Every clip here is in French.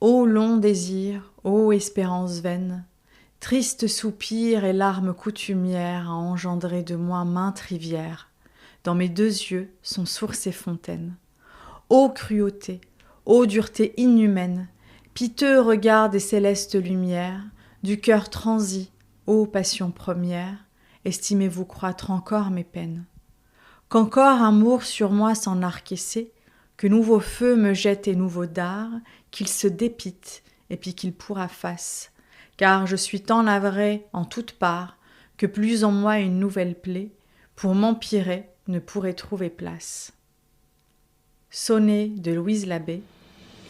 Ô long désir, ô espérance vaine, triste soupir et larmes coutumières a engendré de moi maintes rivières, dans mes deux yeux sont sources et fontaines. Ô cruauté, ô dureté inhumaine, piteux regard des célestes lumières, du cœur transi, ô passion première, estimez-vous croître encore mes peines. Qu'encore amour sur moi s'en arquessé, que nouveau feu me jette et nouveau dard, qu'il se dépite et puis qu'il pourra face, car je suis tant navré en toutes parts, que plus en moi une nouvelle plaie, pour m'empirer, ne pourrait trouver place. Sonnet de Louise Labbé,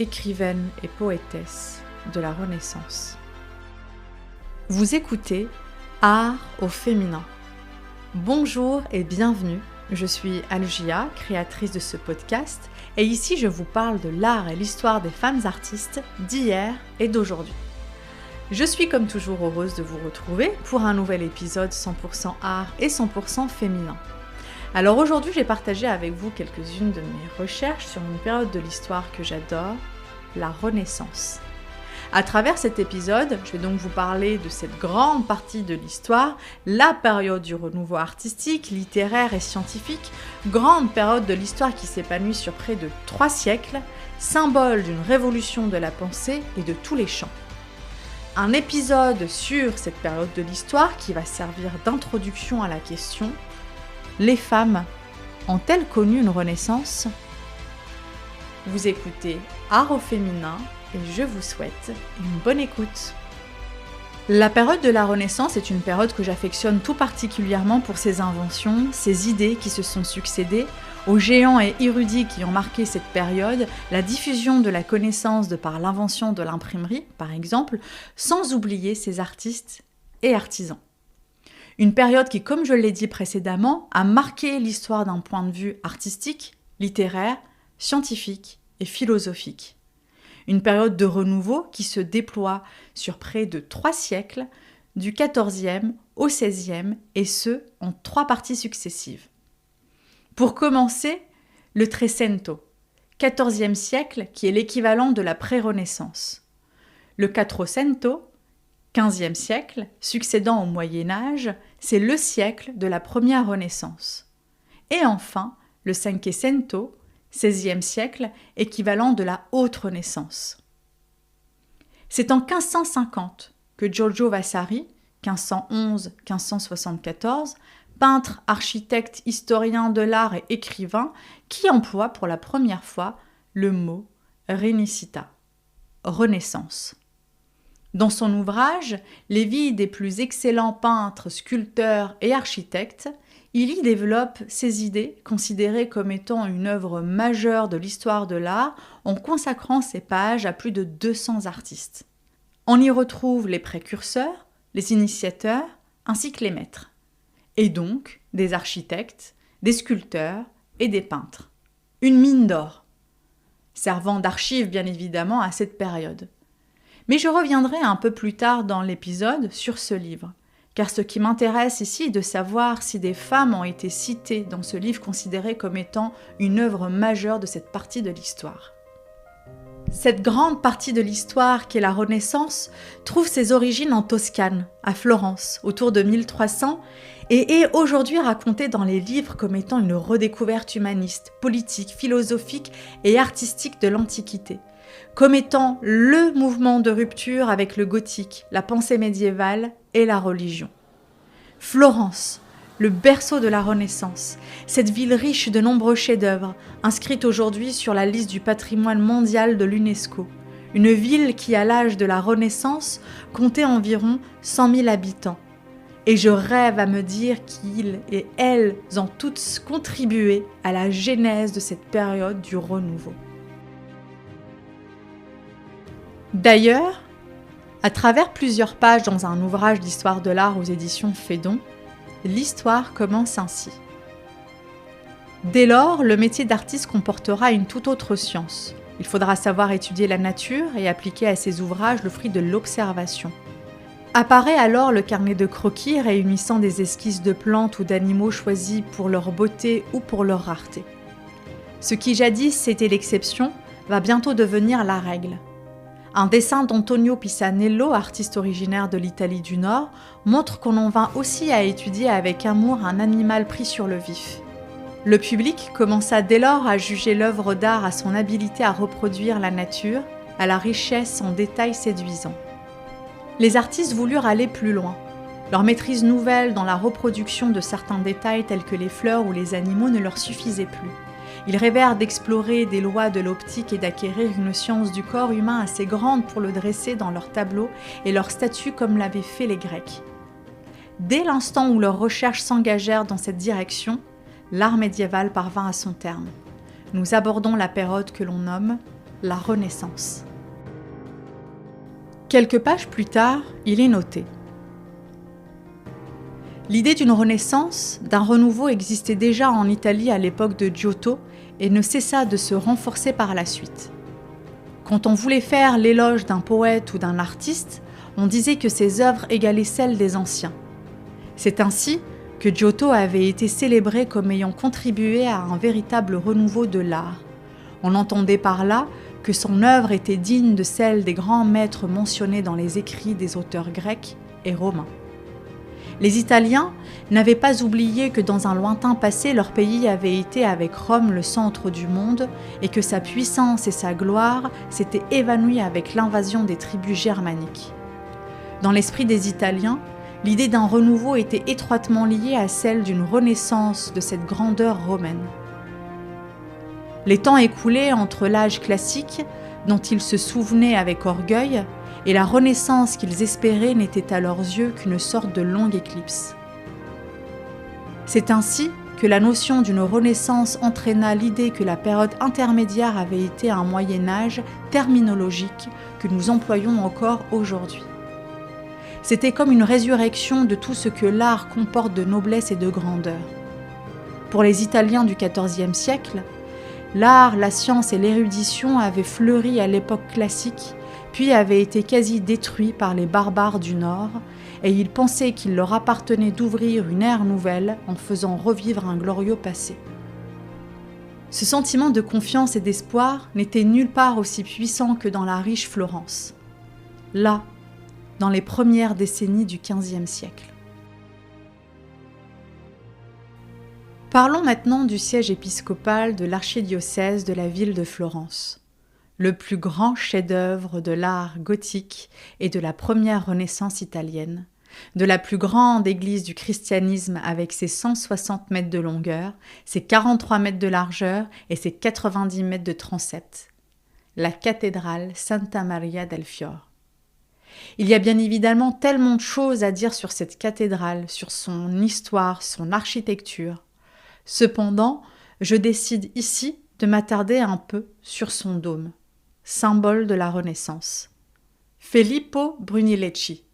écrivaine et poétesse de la Renaissance. Vous écoutez Art au féminin. Bonjour et bienvenue, je suis Algia, créatrice de ce podcast, et ici je vous parle de l'art et l'histoire des femmes artistes d'hier et d'aujourd'hui. Je suis comme toujours heureuse de vous retrouver pour un nouvel épisode 100% art et 100% féminin. Alors aujourd'hui, j'ai partagé avec vous quelques-unes de mes recherches sur une période de l'histoire que j'adore, la Renaissance. À travers cet épisode, je vais donc vous parler de cette grande partie de l'histoire, la période du renouveau artistique, littéraire et scientifique, grande période de l'histoire qui s'épanouit sur près de 3 siècles, symbole d'une révolution de la pensée et de tous les champs. Un épisode sur cette période de l'histoire qui va servir d'introduction à la question « Les femmes ont-elles connu une renaissance ?» Vous écoutez Art au féminin et je vous souhaite une bonne écoute. La période de la Renaissance est une période que j'affectionne tout particulièrement pour ses inventions, ses idées qui se sont succédées, aux géants et érudits qui ont marqué cette période, la diffusion de la connaissance de par l'invention de l'imprimerie, par exemple, sans oublier ses artistes et artisans. Une période qui, comme je l'ai dit précédemment, a marqué l'histoire d'un point de vue artistique, littéraire, scientifique et philosophique. Une période de renouveau qui se déploie sur près de 3 siècles, du XIVe au XVIe, et ce, en 3 parties successives. Pour commencer, le Trecento, XIVe siècle, qui est l'équivalent de la pré-Renaissance. Le Quattrocento, XVe siècle, succédant au Moyen-Âge, c'est le siècle de la première Renaissance. Et enfin, le Cinquecento, XVIe siècle, équivalent de la Haute Renaissance. C'est en 1550 que Giorgio Vasari, 1511-1574, peintre, architecte, historien de l'art et écrivain, qui emploie pour la première fois le mot « Renissita », Renaissance. Dans son ouvrage « Les vies des plus excellents peintres, sculpteurs et architectes », il y développe ses idées, considérées comme étant une œuvre majeure de l'histoire de l'art, en consacrant ses pages à plus de 200 artistes. On y retrouve les précurseurs, les initiateurs, ainsi que les maîtres. Et donc des architectes, des sculpteurs et des peintres. Une mine d'or, servant d'archive bien évidemment à cette période. Mais je reviendrai un peu plus tard dans l'épisode sur ce livre, car ce qui m'intéresse ici est de savoir si des femmes ont été citées dans ce livre considéré comme étant une œuvre majeure de cette partie de l'histoire. Cette grande partie de l'histoire qu'est la Renaissance trouve ses origines en Toscane, à Florence, autour de 1300, et est aujourd'hui racontée dans les livres comme étant une redécouverte humaniste, politique, philosophique et artistique de l'Antiquité, comme étant le mouvement de rupture avec le gothique, la pensée médiévale et la religion. Florence, le berceau de la Renaissance, cette ville riche de nombreux chefs-d'œuvre, inscrite aujourd'hui sur la liste du patrimoine mondial de l'UNESCO. Une ville qui, à l'âge de la Renaissance, comptait environ 100 000 habitants. Et je rêve à me dire qu'ils et elles ont toutes contribué à la genèse de cette période du renouveau. D'ailleurs, à travers plusieurs pages dans un ouvrage d'histoire de l'art aux éditions Phaidon, l'histoire commence ainsi. Dès lors, le métier d'artiste comportera une toute autre science. Il faudra savoir étudier la nature et appliquer à ses ouvrages le fruit de l'observation. Apparaît alors le carnet de croquis réunissant des esquisses de plantes ou d'animaux choisis pour leur beauté ou pour leur rareté. Ce qui jadis était l'exception va bientôt devenir la règle. Un dessin d'Antonio Pisanello, artiste originaire de l'Italie du Nord, montre qu'on en vint aussi à étudier avec amour un animal pris sur le vif. Le public commença dès lors à juger l'œuvre d'art à son habileté à reproduire la nature, à la richesse en détails séduisants. Les artistes voulurent aller plus loin. Leur maîtrise nouvelle dans la reproduction de certains détails tels que les fleurs ou les animaux ne leur suffisait plus. Ils rêvèrent d'explorer des lois de l'optique et d'acquérir une science du corps humain assez grande pour le dresser dans leurs tableaux et leurs statues comme l'avaient fait les Grecs. Dès l'instant où leurs recherches s'engagèrent dans cette direction, l'art médiéval parvint à son terme. Nous abordons la période que l'on nomme la Renaissance. Quelques pages plus tard, il est noté: l'idée d'une renaissance, d'un renouveau existait déjà en Italie à l'époque de Giotto et ne cessa de se renforcer par la suite. Quand on voulait faire l'éloge d'un poète ou d'un artiste, on disait que ses œuvres égalaient celles des anciens. C'est ainsi que Giotto avait été célébré comme ayant contribué à un véritable renouveau de l'art. On entendait par là que son œuvre était digne de celle des grands maîtres mentionnés dans les écrits des auteurs grecs et romains. Les Italiens n'avaient pas oublié que dans un lointain passé, leur pays avait été avec Rome le centre du monde et que sa puissance et sa gloire s'étaient évanouies avec l'invasion des tribus germaniques. Dans l'esprit des Italiens, l'idée d'un renouveau était étroitement liée à celle d'une renaissance de cette grandeur romaine. Les temps écoulés entre l'âge classique, dont ils se souvenaient avec orgueil, et la renaissance qu'ils espéraient n'était à leurs yeux qu'une sorte de longue éclipse. C'est ainsi que la notion d'une renaissance entraîna l'idée que la période intermédiaire avait été un Moyen-Âge terminologique que nous employons encore aujourd'hui. C'était comme une résurrection de tout ce que l'art comporte de noblesse et de grandeur. Pour les Italiens du XIVe siècle, l'art, la science et l'érudition avaient fleuri à l'époque classique, puis avaient été quasi détruits par les barbares du Nord, et ils pensaient qu'il leur appartenait d'ouvrir une ère nouvelle en faisant revivre un glorieux passé. Ce sentiment de confiance et d'espoir n'était nulle part aussi puissant que dans la riche Florence, là, dans les premières décennies du XVe siècle. Parlons maintenant du siège épiscopal de l'archidiocèse de la ville de Florence, le plus grand chef-d'œuvre de l'art gothique et de la première Renaissance italienne, de la plus grande église du christianisme avec ses 160 mètres de longueur, ses 43 mètres de largeur et ses 90 mètres de transept, la cathédrale Santa Maria del Fior. Il y a bien évidemment tellement de choses à dire sur cette cathédrale, sur son histoire, son architecture. Cependant, je décide ici de m'attarder un peu sur son dôme, symbole de la Renaissance. Filippo Brunelleschi,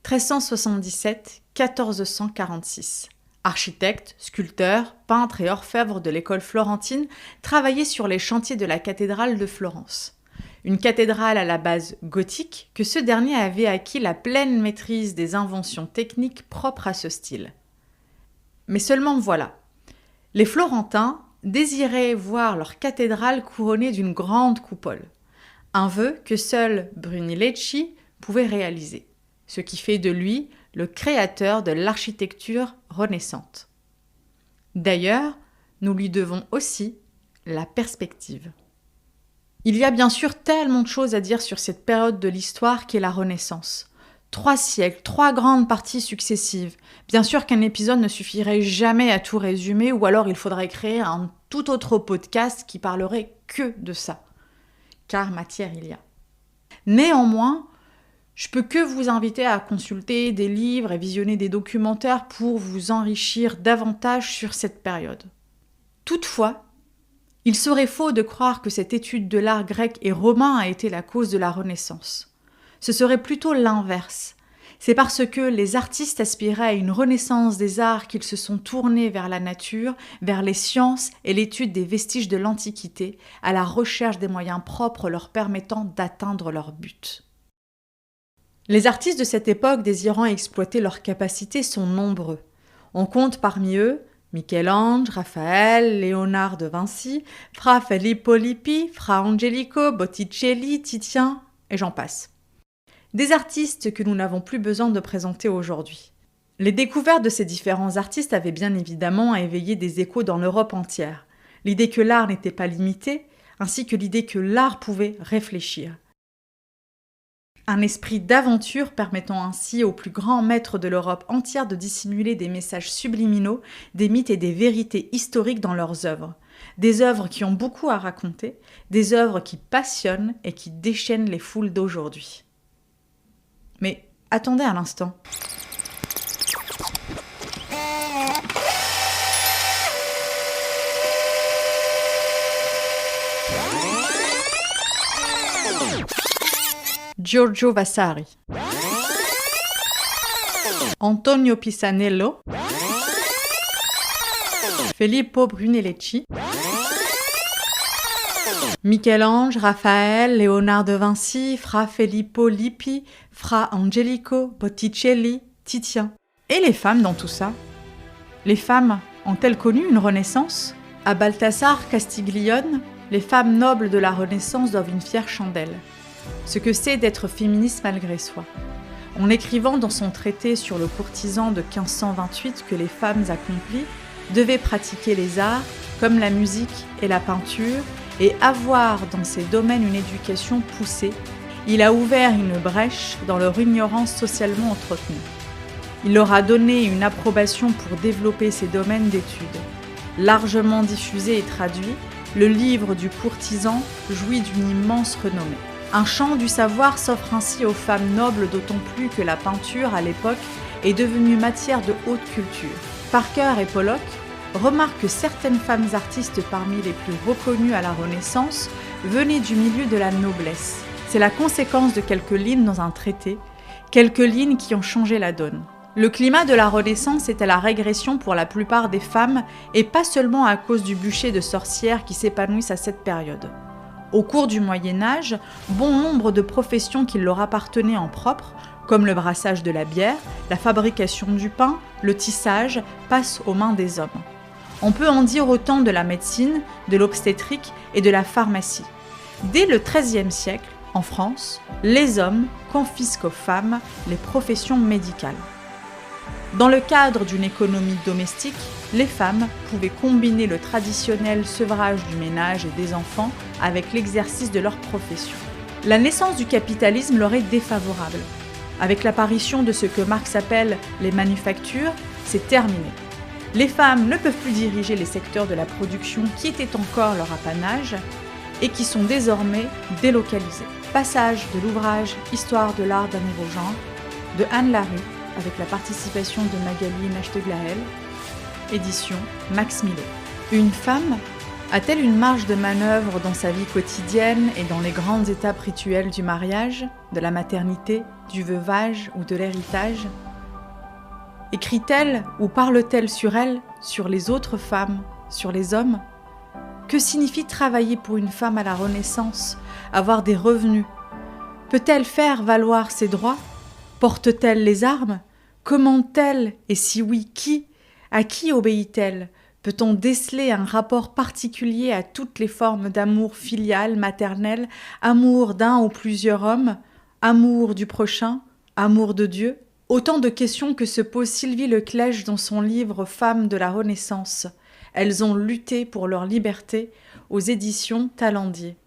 1377-1446. Architecte, sculpteur, peintre et orfèvre de l'école florentine, travaillait sur les chantiers de la cathédrale de Florence. Une cathédrale à la base gothique que ce dernier avait acquis la pleine maîtrise des inventions techniques propres à ce style. Mais seulement voilà, les Florentins désiraient voir leur cathédrale couronnée d'une grande coupole, un vœu que seul Brunelleschi pouvait réaliser, ce qui fait de lui le créateur de l'architecture renaissante. D'ailleurs, nous lui devons aussi la perspective. Il y a bien sûr tellement de choses à dire sur cette période de l'histoire qu'est la Renaissance. 3 siècles, 3 grandes parties successives. Bien sûr qu'un épisode ne suffirait jamais à tout résumer, ou alors il faudrait créer un tout autre podcast qui parlerait que de ça. Car matière il y a. Néanmoins, je peux que vous inviter à consulter des livres et visionner des documentaires pour vous enrichir davantage sur cette période. Toutefois, il serait faux de croire que cette étude de l'art grec et romain a été la cause de la Renaissance. Ce serait plutôt l'inverse. C'est parce que les artistes aspiraient à une renaissance des arts qu'ils se sont tournés vers la nature, vers les sciences et l'étude des vestiges de l'Antiquité, à la recherche des moyens propres leur permettant d'atteindre leur but. Les artistes de cette époque désirant exploiter leurs capacités sont nombreux. On compte parmi eux Michel-Ange, Raphaël, Léonard de Vinci, Fra Filippo Lippi, Fra Angelico, Botticelli, Titien, et j'en passe. Des artistes que nous n'avons plus besoin de présenter aujourd'hui. Les découvertes de ces différents artistes avaient bien évidemment éveillé des échos dans l'Europe entière. L'idée que l'art n'était pas limité, ainsi que l'idée que l'art pouvait réfléchir. Un esprit d'aventure permettant ainsi aux plus grands maîtres de l'Europe entière de dissimuler des messages subliminaux, des mythes et des vérités historiques dans leurs œuvres. Des œuvres qui ont beaucoup à raconter, des œuvres qui passionnent et qui déchaînent les foules d'aujourd'hui. Mais attendez un instant. Giorgio Vasari, Antonio Pisanello, Filippo Brunelleschi, Michel-Ange, Raphaël, Léonard de Vinci, Fra Filippo Lippi, Fra Angelico, Botticelli, Titien. Et les femmes dans tout ça? Les femmes ont-elles connu une renaissance? À Balthasar Castiglione, les femmes nobles de la Renaissance doivent une fière chandelle. Ce que c'est d'être féministe malgré soi. En écrivant dans son traité sur le courtisan de 1528 que les femmes accomplies devaient pratiquer les arts, comme la musique et la peinture, et avoir dans ces domaines une éducation poussée, il a ouvert une brèche dans leur ignorance socialement entretenue. Il leur a donné une approbation pour développer ces domaines d'études. Largement diffusé et traduit, le livre du courtisan jouit d'une immense renommée. Un champ du savoir s'offre ainsi aux femmes nobles, d'autant plus que la peinture, à l'époque, est devenue matière de haute culture. Parker et Pollock remarquent que certaines femmes artistes parmi les plus reconnues à la Renaissance venaient du milieu de la noblesse. C'est la conséquence de quelques lignes dans un traité, quelques lignes qui ont changé la donne. Le climat de la Renaissance est à la régression pour la plupart des femmes, et pas seulement à cause du bûcher de sorcières qui s'épanouissent à cette période. Au cours du Moyen-Âge, bon nombre de professions qui leur appartenaient en propre, comme le brassage de la bière, la fabrication du pain, le tissage, passent aux mains des hommes. On peut en dire autant de la médecine, de l'obstétrique et de la pharmacie. Dès le XIIIe siècle, en France, les hommes confisquent aux femmes les professions médicales. Dans le cadre d'une économie domestique, les femmes pouvaient combiner le traditionnel sevrage du ménage et des enfants avec l'exercice de leur profession. La naissance du capitalisme leur est défavorable. Avec l'apparition de ce que Marx appelle les manufactures, c'est terminé. Les femmes ne peuvent plus diriger les secteurs de la production qui étaient encore leur apanage et qui sont désormais délocalisés. Passage de l'ouvrage Histoire de l'art d'un nouveau genre de Anne Larue, avec la participation de Magali Nachteglael, édition Max Millet. Une femme a-t-elle une marge de manœuvre dans sa vie quotidienne et dans les grandes étapes rituelles du mariage, de la maternité, du veuvage ou de l'héritage? Écrit-elle ou parle-t-elle sur elle, sur les autres femmes, sur les hommes? Que signifie travailler pour une femme à la Renaissance, avoir des revenus? Peut-elle faire valoir ses droits? Porte-t-elle les armes? Commande-t-elle? Et si oui, qui? À qui obéit-elle? Peut-on déceler un rapport particulier à toutes les formes d'amour filial, maternel, amour d'un ou plusieurs hommes, amour du prochain, amour de Dieu? Autant de questions que se pose Sylvie Leclèche dans son livre Femmes de la Renaissance. Elles ont lutté pour leur liberté aux éditions Talendier.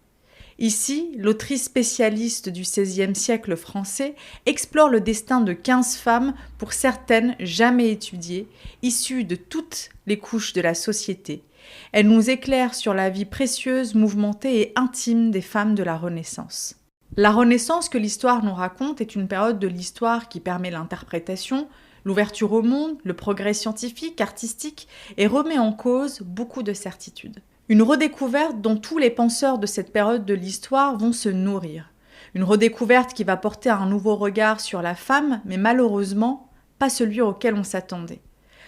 Ici, l'autrice spécialiste du XVIe siècle français explore le destin de 15 femmes, pour certaines jamais étudiées, issues de toutes les couches de la société. Elle nous éclaire sur la vie précieuse, mouvementée et intime des femmes de la Renaissance. La Renaissance que l'histoire nous raconte est une période de l'histoire qui permet l'interprétation, l'ouverture au monde, le progrès scientifique, artistique et remet en cause beaucoup de certitudes. Une redécouverte dont tous les penseurs de cette période de l'histoire vont se nourrir. Une redécouverte qui va porter un nouveau regard sur la femme, mais malheureusement, pas celui auquel on s'attendait.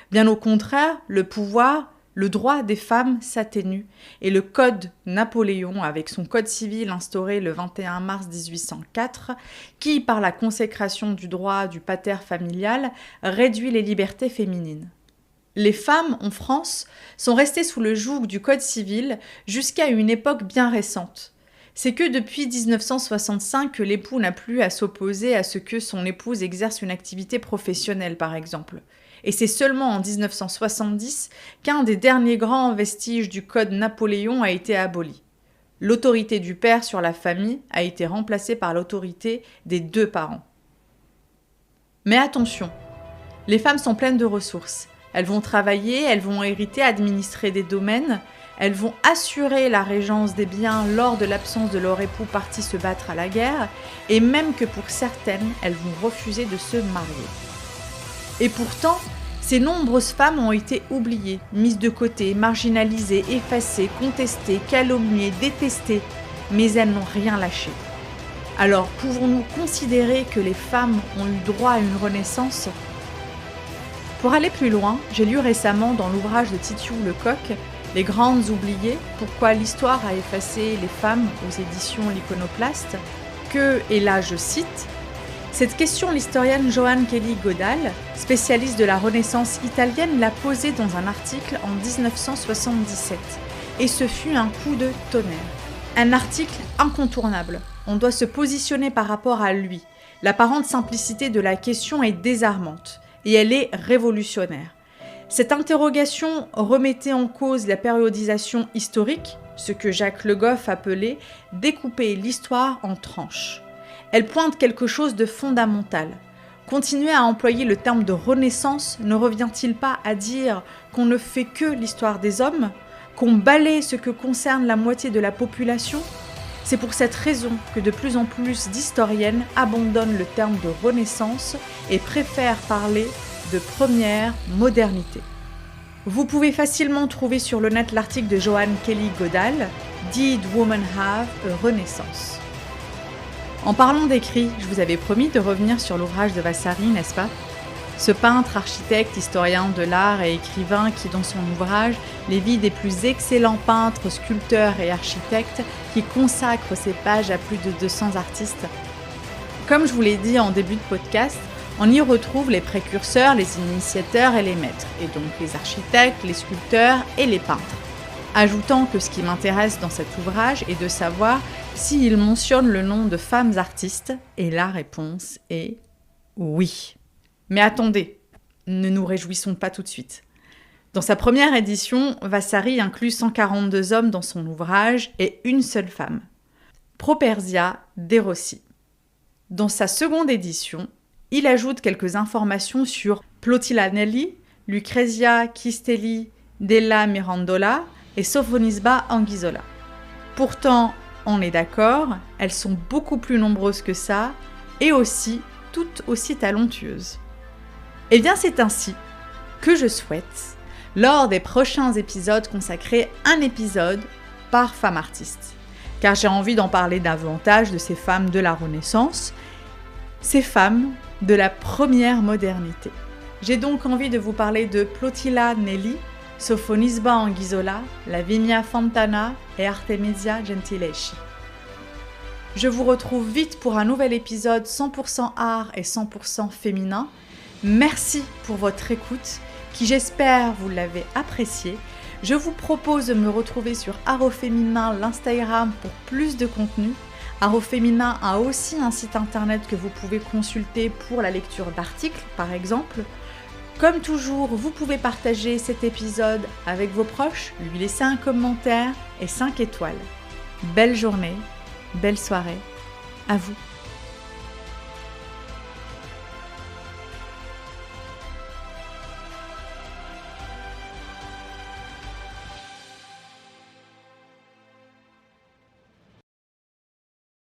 Bien au contraire, le pouvoir, le droit des femmes s'atténue, et le Code Napoléon, avec son Code civil instauré le 21 mars 1804, qui, par la consécration du droit du pater familial, réduit les libertés féminines. Les femmes, en France, sont restées sous le joug du Code civil jusqu'à une époque bien récente. c'est que depuis 1965 que l'époux n'a plus à s'opposer à ce que son épouse exerce une activité professionnelle, par exemple. Et c'est seulement en 1970 qu'un des derniers grands vestiges du Code Napoléon a été aboli. L'autorité du père sur la famille a été remplacée par l'autorité des 2 parents. Mais attention, les femmes sont pleines de ressources. Elles vont travailler, elles vont hériter, administrer des domaines, elles vont assurer la régence des biens lors de l'absence de leur époux parti se battre à la guerre, et même que pour certaines, elles vont refuser de se marier. Et pourtant, ces nombreuses femmes ont été oubliées, mises de côté, marginalisées, effacées, contestées, calomniées, détestées, mais elles n'ont rien lâché. Alors, pouvons-nous considérer que les femmes ont eu droit à une renaissance ? Pour aller plus loin, j'ai lu récemment dans l'ouvrage de Titiou Lecoq, Les grandes oubliées, pourquoi l'histoire a effacé les femmes aux éditions L'Iconoplaste, que, et là je cite, cette question l'historienne Joan Kelly Godal, spécialiste de la Renaissance italienne, l'a posée dans un article en 1977. Et ce fut un coup de tonnerre. Un article incontournable. On doit se positionner par rapport à lui. L'apparente simplicité de la question est désarmante. Et elle est révolutionnaire. Cette interrogation remettait en cause la périodisation historique, ce que Jacques Le Goff appelait « découper l'histoire en tranches ». Elle pointe quelque chose de fondamental. Continuer à employer le terme de renaissance ne revient-il pas à dire qu'on ne fait que l'histoire des hommes, qu'on balaie ce que concerne la moitié de la population ? C'est pour cette raison que de plus en plus d'historiennes abandonnent le terme de renaissance et préfèrent parler de première modernité. Vous pouvez facilement trouver sur le net l'article de Joan Kelly Godal, Did Women Have a Renaissance? En parlant d'écrit, je vous avais promis de revenir sur l'ouvrage de Vasari, n'est-ce pas? Ce peintre, architecte, historien de l'art et écrivain qui, dans son ouvrage, les vies des plus excellents peintres, sculpteurs et architectes, qui consacre ses pages à plus de 200 artistes. Comme je vous l'ai dit en début de podcast, on y retrouve les précurseurs, les initiateurs et les maîtres, et donc les architectes, les sculpteurs et les peintres. Ajoutant que ce qui m'intéresse dans cet ouvrage est de savoir s'il mentionne le nom de femmes artistes, et la réponse est oui. Mais attendez, ne nous réjouissons pas tout de suite. Dans sa première édition, Vasari inclut 142 hommes dans son ouvrage et une seule femme, Properzia Derossi. Dans sa seconde édition, il ajoute quelques informations sur Plottila Nelli, Lucrezia Chistelli della Mirandola et Sophonisba Anguissola. Pourtant, on est d'accord, elles sont beaucoup plus nombreuses que ça et aussi toutes aussi talentueuses. Eh bien, c'est ainsi que je souhaite, lors des prochains épisodes, consacrer un épisode par femme artiste. Car j'ai envie d'en parler davantage de ces femmes de la Renaissance, ces femmes de la première modernité. J'ai donc envie de vous parler de Plottila Nelli, Sophonisba Anguissola, Lavinia Fontana et Artemisia Gentileschi. Je vous retrouve vite pour un nouvel épisode 100% art et 100% féminin. Merci pour votre écoute, qui j'espère vous l'avez apprécié. Je vous propose de me retrouver sur Art Féminin, l'Instagram pour plus de contenu. Art Féminin a aussi un site internet que vous pouvez consulter pour la lecture d'articles, par exemple. Comme toujours, vous pouvez partager cet épisode avec vos proches, lui laisser un commentaire et 5 étoiles. Belle journée, belle soirée, à vous.